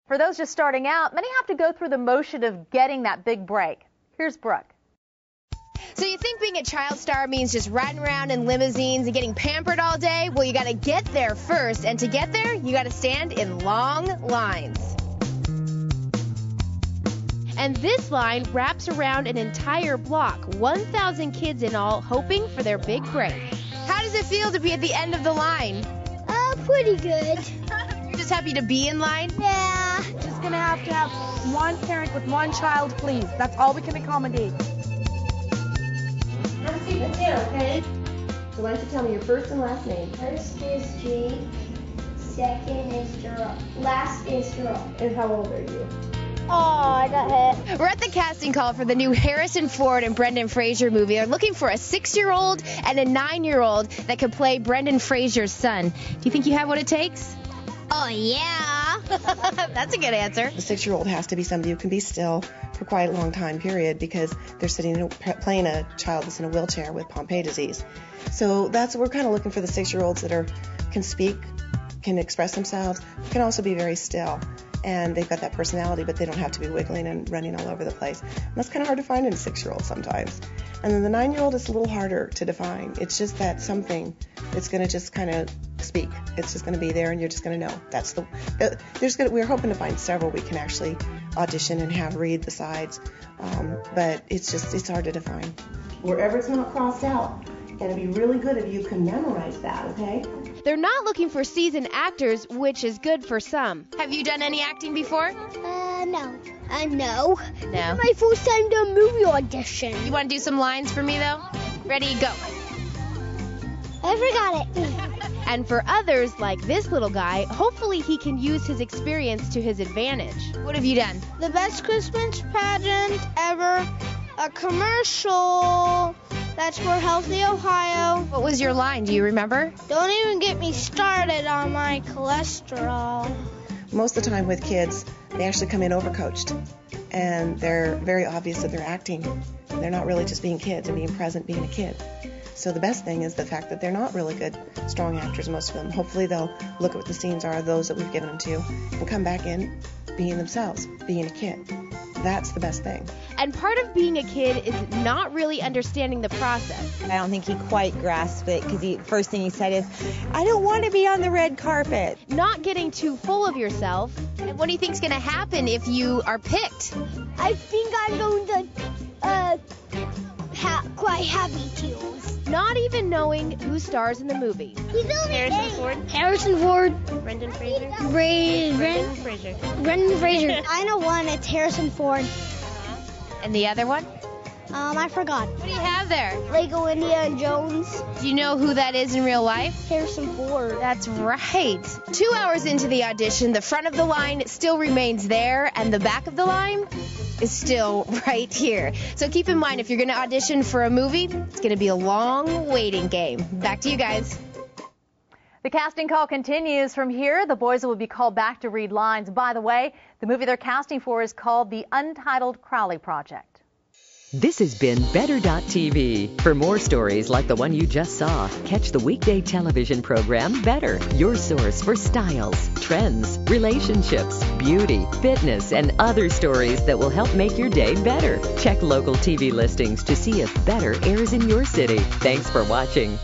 For those just starting out, many have to go through the motion of getting that big break. Here's Brooke. So you think being a child star means just riding around in limousines and getting pampered all day? Well, you got to get there first, and to get there, you got to stand in long lines. And this line wraps around an entire block, 1,000 kids in all, hoping for their big break. How does it feel to be at the end of the line? Pretty good. You're just happy to be in line? Yeah. Just gonna have to have one parent with one child, please. That's all we can accommodate. Have a seat right there, okay? So why don't you tell me your first and last name? First is Jake. Second is Jerome. Last is Jerome. And how old are you? Oh, I got hit. We're at the casting call for the new Harrison Ford and Brendan Fraser movie. They're looking for a 6-year-old and a 9-year-old that could play Brendan Fraser's son. Do you think you have what it takes? Oh, yeah. That's a good answer. The 6-year-old has to be somebody who can be still for quite a long time period because they're playing a child that's in a wheelchair with Pompe disease. So we're kind of looking for the 6-year-olds that can speak, can express themselves, can also be very still. And they've got that personality, but they don't have to be wiggling and running all over the place. And that's kind of hard to find in a 6-year-old sometimes. And then the 9-year-old is a little harder to define. It's just that something that's going to just kind of speak. It's just going to be there, and you're just going to know. We're hoping to find several we can actually audition and have read the sides, but it's hard to define. Wherever it's not crossed out, and it'd be really good if you can memorize that, okay? They're not looking for seasoned actors, which is good for some. Have you done any acting before? No. No. No. My first time to a movie audition. You want to do some lines for me, though? Ready, go. I forgot it. And for others, like this little guy, hopefully he can use his experience to his advantage. What have you done? The best Christmas pageant ever. A commercial. That's for Healthy Ohio. What was your line? Do you remember? Don't even get me started on my cholesterol. Most of the time with kids, they actually come in overcoached, and they're very obvious that they're acting. They're not really just being kids and being present, being a kid. So the best thing is the fact that they're not really good, strong actors, most of them. Hopefully they'll look at what the scenes are, those that we've given them to, and come back in being themselves, being a kid. That's the best thing. And part of being a kid is not really understanding the process. I don't think he quite grasped it because the first thing he said is, I don't want to be on the red carpet. Not getting too full of yourself. And what do you think's going to happen if you are picked? I think I'm going to quite happy too. Not even knowing who stars in the movie. He's only Harrison Ford. Harrison Ford. Brendan Fraser. Brendan Fraser. Brendan Fraser. I know one. It's Harrison Ford. And the other one? I forgot. What do you have there? Lego Indiana Jones. Do you know who that is in real life? Harrison Ford. That's right. 2 hours into the audition, the front of the line still remains there, and the back of the line is still right here. So keep in mind, if you're going to audition for a movie, it's going to be a long waiting game. Back to you guys. The casting call continues. From here, the boys will be called back to read lines. By the way, the movie they're casting for is called The Untitled Crowley Project. This has been Better.tv. For more stories like the one you just saw, catch the weekday television program Better, your source for styles, trends, relationships, beauty, fitness, and other stories that will help make your day better. Check local TV listings to see if Better airs in your city. Thanks for watching.